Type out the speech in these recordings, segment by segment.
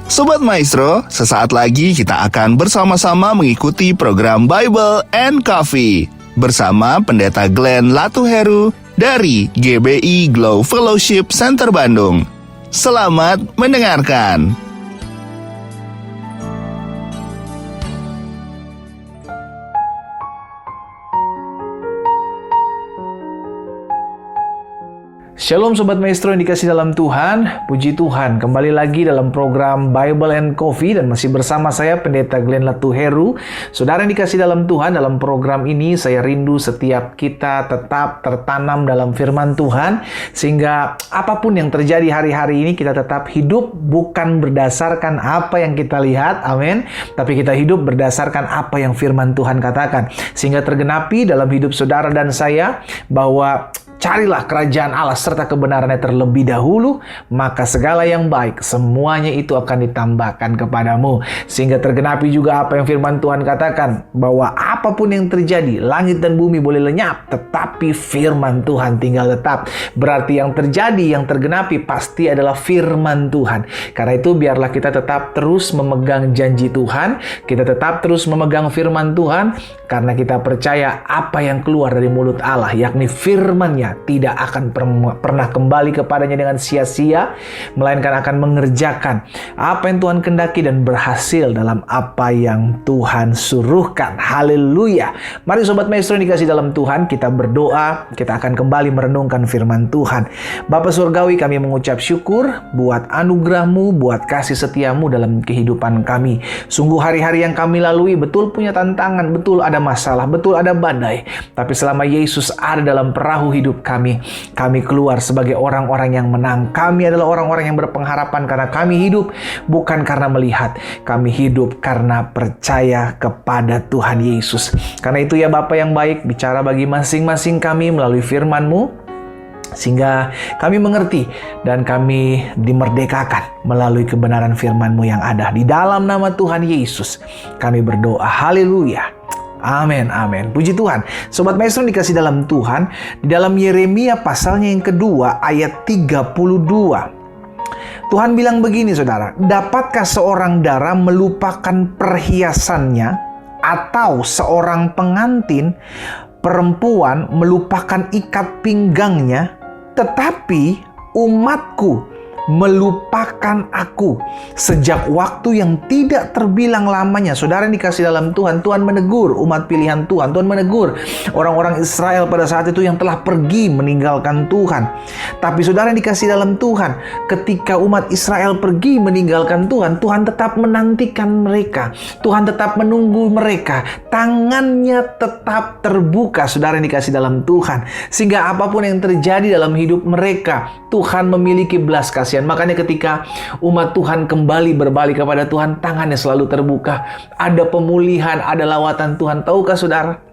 Sobat Maestro, sesaat lagi kita akan bersama-sama mengikuti program Bible and Coffee bersama Pendeta Glenn Latuheru dari GBI Glow Fellowship Center Bandung. Selamat mendengarkan. Shalom Sobat Maestro yang dikasih dalam Tuhan, puji Tuhan, kembali lagi dalam program Bible and Coffee dan masih bersama saya Pendeta Glenn Latuheru. Saudara yang dikasih dalam Tuhan, dalam program ini saya rindu setiap kita tetap tertanam dalam firman Tuhan, sehingga apapun yang terjadi hari-hari ini kita tetap hidup bukan berdasarkan apa yang kita lihat, amin, tapi kita hidup berdasarkan apa yang firman Tuhan katakan, sehingga tergenapi dalam hidup saudara dan saya bahwa carilah kerajaan Allah serta kebenarannya terlebih dahulu, maka segala yang baik semuanya itu akan ditambahkan kepadamu. Sehingga tergenapi juga apa yang firman Tuhan katakan, bahwa apapun yang terjadi, langit dan bumi boleh lenyap, tetapi firman Tuhan tinggal tetap. Berarti yang terjadi, yang tergenapi pasti adalah firman Tuhan. Karena itu biarlah kita tetap terus memegang janji Tuhan, kita tetap terus memegang firman Tuhan, karena kita percaya apa yang keluar dari mulut Allah, yakni firman-Nya, tidak akan pernah kembali kepadanya dengan sia-sia, melainkan akan mengerjakan apa yang Tuhan kehendaki dan berhasil dalam apa yang Tuhan suruhkan. Haleluya. Mari Sobat Maestro yang dikasih dalam Tuhan, kita berdoa, kita akan kembali merenungkan firman Tuhan. Bapa Surgawi, kami mengucap syukur buat anugerah-Mu, buat kasih setia-Mu dalam kehidupan kami. Sungguh hari-hari yang kami lalui betul punya tantangan, betul ada masalah, betul ada badai, tapi selama Yesus ada dalam perahu hidup kami keluar sebagai orang-orang yang menang. Kami adalah orang-orang yang berpengharapan karena kami hidup bukan karena melihat, kami hidup karena percaya kepada Tuhan Yesus. Karena itu ya Bapa yang baik, bicara bagi masing-masing kami melalui firman-Mu, sehingga kami mengerti dan kami dimerdekakan melalui kebenaran firman-Mu yang ada. Di dalam nama Tuhan Yesus kami berdoa. Haleluya. Amin, amin. Puji Tuhan. Sobat Maestro dikasih dalam Tuhan, di dalam Yeremia pasalnya yang kedua ayat 32. Tuhan bilang begini saudara, dapatkah seorang dara melupakan perhiasannya, atau seorang pengantin perempuan melupakan ikat pinggangnya? Tetapi umatku melupakan aku sejak waktu yang tidak terbilang lamanya. Saudara yang dikasih dalam Tuhan, Tuhan menegur umat pilihan Tuhan. Tuhan menegur orang-orang Israel pada saat itu yang telah pergi meninggalkan Tuhan. Tapi saudara yang dikasih dalam Tuhan, ketika umat Israel pergi meninggalkan Tuhan, Tuhan tetap menantikan mereka. Tuhan tetap menunggu mereka. Tangannya tetap terbuka, saudara yang dikasih dalam Tuhan. Sehingga apapun yang terjadi dalam hidup mereka, Tuhan memiliki belas kasihan. Makanya ketika umat Tuhan kembali berbalik kepada Tuhan, tangannya selalu terbuka. Ada pemulihan, ada lawatan Tuhan. Tahukah saudara?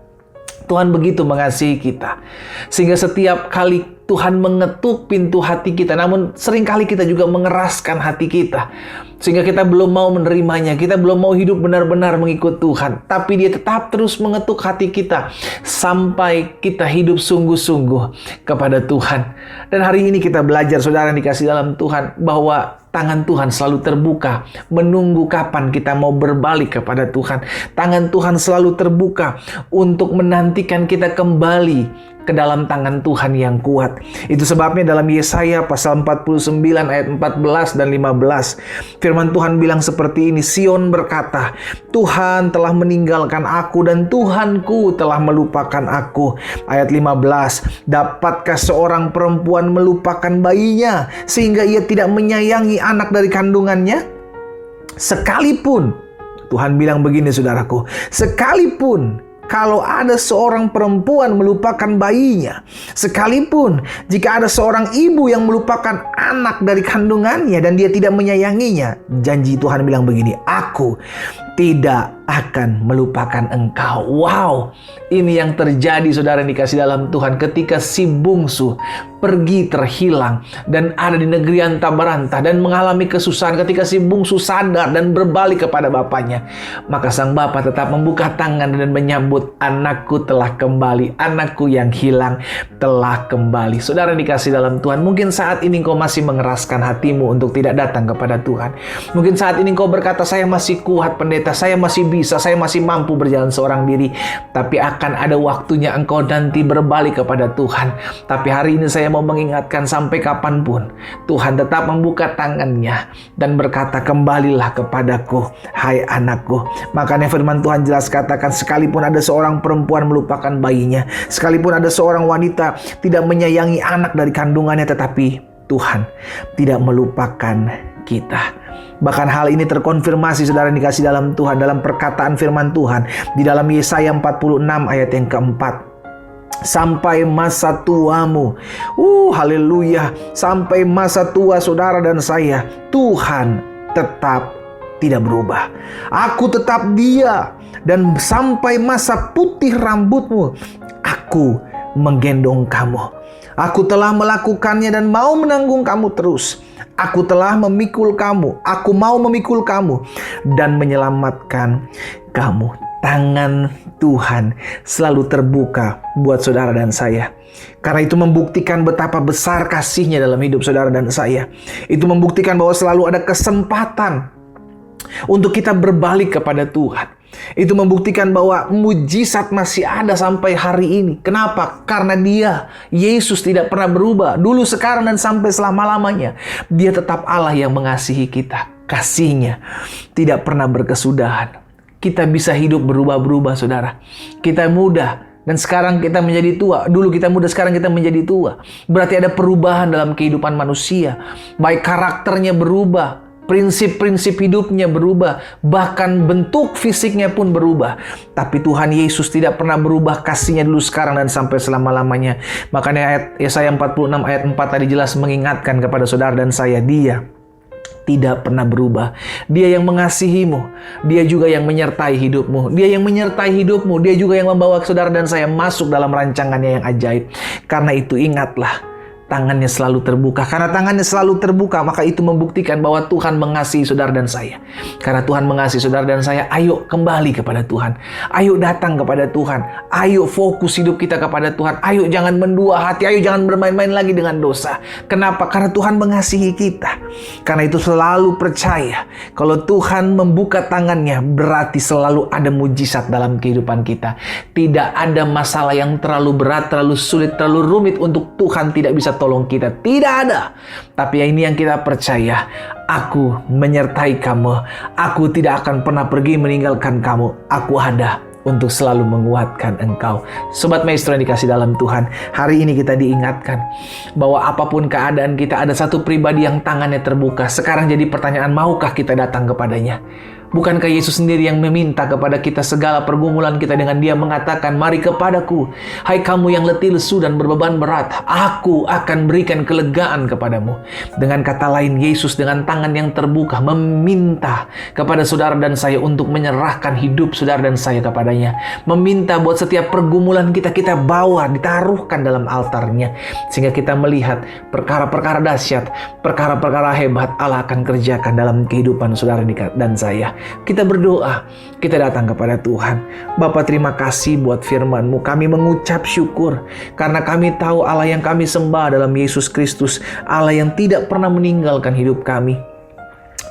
Tuhan begitu mengasihi kita. Sehingga setiap kali Tuhan mengetuk pintu hati kita, namun seringkali kita juga mengeraskan hati kita. Sehingga kita belum mau menerimanya, kita belum mau hidup benar-benar mengikut Tuhan. Tapi Dia tetap terus mengetuk hati kita sampai kita hidup sungguh-sungguh kepada Tuhan. Dan hari ini kita belajar, saudara yang dikasih dalam Tuhan, bahwa tangan Tuhan selalu terbuka, menunggu kapan kita mau berbalik kepada Tuhan. Tangan Tuhan selalu terbuka untuk menantikan kita kembali ke dalam tangan Tuhan yang kuat. Itu sebabnya dalam Yesaya pasal 49 ayat 14 dan 15, firman Tuhan bilang seperti ini, Sion berkata, Tuhan telah meninggalkan aku dan Tuhanku telah melupakan aku. Ayat 15, dapatkah seorang perempuan melupakan bayinya sehingga ia tidak menyayangi anak dari kandungannya? Sekalipun, Tuhan bilang begini saudaraku, sekalipun kalau ada seorang perempuan melupakan bayinya, sekalipun jika ada seorang ibu yang melupakan anak dari kandungannya dan dia tidak menyayanginya, janji Tuhan bilang begini, aku tidak akan melupakan engkau. Wow, ini yang terjadi saudara yang dikasih dalam Tuhan ketika si bungsu pergi terhilang dan ada di negeri antah berantah dan mengalami kesusahan. Ketika si bungsu sadar dan berbalik kepada bapaknya, maka sang bapak tetap membuka tangan dan menyambut, anakku telah kembali, anakku yang hilang telah kembali. Saudara yang dikasih dalam Tuhan, mungkin saat ini engkau masih mengeraskan hatimu untuk tidak datang kepada Tuhan. Mungkin saat ini engkau berkata, saya masih kuat pendeta, saya masih bisa, saya masih mampu berjalan seorang diri. Tapi akan ada waktunya engkau nanti berbalik kepada Tuhan. Tapi hari ini saya mau mengingatkan, sampai kapanpun Tuhan tetap membuka tangannya dan berkata, kembalilah kepadaku, hai anakku. Makanya firman Tuhan jelas katakan, sekalipun ada seorang perempuan melupakan bayinya, sekalipun ada seorang wanita tidak menyayangi anak dari kandungannya, tetapi Tuhan tidak melupakan kita. Bahkan hal ini terkonfirmasi saudara yang dikasih dalam Tuhan dalam perkataan firman Tuhan di dalam Yesaya 46 ayat yang keempat. Sampai masa tuamu, haleluya, sampai masa tua saudara dan saya, Tuhan tetap tidak berubah. Aku tetap Dia, dan sampai masa putih rambutmu, aku menggendong kamu. Aku telah melakukannya dan mau menanggung kamu terus. Aku telah memikul kamu, aku mau memikul kamu dan menyelamatkan kamu. Tangan Tuhan selalu terbuka buat saudara dan saya. Karena itu membuktikan betapa besar kasih-Nya dalam hidup saudara dan saya. Itu membuktikan bahwa selalu ada kesempatan untuk kita berbalik kepada Tuhan. Itu membuktikan bahwa mujizat masih ada sampai hari ini. Kenapa? Karena Dia, Yesus, tidak pernah berubah. Dulu, sekarang, dan sampai selama-lamanya. Dia tetap Allah yang mengasihi kita. Kasih-Nya tidak pernah berkesudahan. Kita bisa hidup berubah-berubah saudara. Kita muda dan sekarang kita menjadi tua. Dulu kita muda, sekarang kita menjadi tua. Berarti ada perubahan dalam kehidupan manusia. Baik karakternya berubah, prinsip-prinsip hidupnya berubah, bahkan bentuk fisiknya pun berubah. Tapi Tuhan Yesus tidak pernah berubah, kasih-Nya dulu, sekarang, dan sampai selama-lamanya. Makanya ayat Yesaya 46 ayat 4 tadi jelas mengingatkan kepada saudara dan saya, Dia tidak pernah berubah. Dia yang mengasihimu, Dia juga yang menyertai hidupmu. Dia yang menyertai hidupmu, Dia juga yang membawa saudara dan saya masuk dalam rancangannya yang ajaib. Karena itu ingatlah, tangannya selalu terbuka. Karena tangannya selalu terbuka, maka itu membuktikan bahwa Tuhan mengasihi saudara dan saya. Karena Tuhan mengasihi saudara dan saya, ayo kembali kepada Tuhan. Ayo datang kepada Tuhan. Ayo fokus hidup kita kepada Tuhan. Ayo jangan mendua hati. Ayo jangan bermain-main lagi dengan dosa. Kenapa? Karena Tuhan mengasihi kita. Karena itu selalu percaya, kalau Tuhan membuka tangannya, berarti selalu ada mujizat dalam kehidupan kita. Tidak ada masalah yang terlalu berat, terlalu sulit, terlalu rumit untuk Tuhan tidak bisa tolong kita. Tidak ada. Tapi ini yang kita percaya, aku menyertai kamu. Aku tidak akan pernah pergi meninggalkan kamu. Aku ada untuk selalu menguatkan engkau. Sobat Maestro yang dikasih dalam Tuhan, hari ini kita diingatkan bahwa apapun keadaan kita, ada satu pribadi yang tangannya terbuka. Sekarang jadi pertanyaan, maukah kita datang kepadanya? Bukankah Yesus sendiri yang meminta kepada kita segala pergumulan kita dengan Dia mengatakan, mari kepadaku, hai kamu yang letih lesu dan berbeban berat, aku akan berikan kelegaan kepadamu. Dengan kata lain, Yesus dengan tangan yang terbuka meminta kepada saudara dan saya untuk menyerahkan hidup saudara dan saya kepadanya. Meminta buat setiap pergumulan kita, kita bawa, ditaruhkan dalam altarnya. Sehingga kita melihat perkara-perkara dahsyat, perkara-perkara hebat Allah akan kerjakan dalam kehidupan saudara dan saya. Kita berdoa, kita datang kepada Tuhan. Bapa, terima kasih buat firman-Mu. Kami mengucap syukur karena kami tahu Allah yang kami sembah dalam Yesus Kristus, Allah yang tidak pernah meninggalkan hidup kami.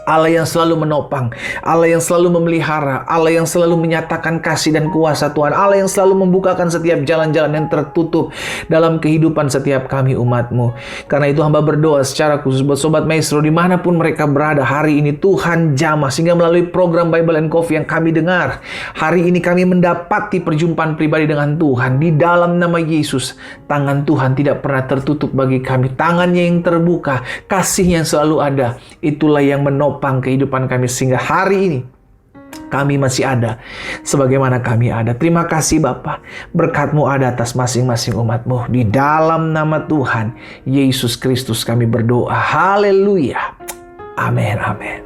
Allah yang selalu menopang, Allah yang selalu memelihara, Allah yang selalu menyatakan kasih dan kuasa Tuhan, Allah yang selalu membukakan setiap jalan-jalan yang tertutup dalam kehidupan setiap kami umat-Mu. Karena itu hamba berdoa secara khusus buat Sobat Maestro dimanapun mereka berada hari ini, Tuhan jamah sehingga melalui program Bible and Coffee yang kami dengar hari ini, kami mendapati perjumpaan pribadi dengan Tuhan. Di dalam nama Yesus, tangan Tuhan tidak pernah tertutup bagi kami, tangannya yang terbuka, kasih yang selalu ada, itulah yang menopang kehidupan kami sehingga hari ini kami masih ada sebagaimana kami ada. Terima kasih Bapa, berkat-Mu ada atas masing-masing umat-Mu. Di dalam nama Tuhan Yesus Kristus kami berdoa. Haleluya. Amin, amin.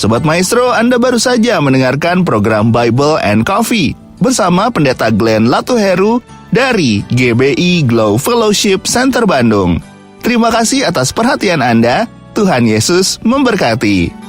Sobat Maestro, Anda baru saja mendengarkan program Bible and Coffee bersama Pendeta Glenn Latuheru dari GBI Glow Fellowship Center Bandung. Terima kasih atas perhatian Anda. Tuhan Yesus memberkati.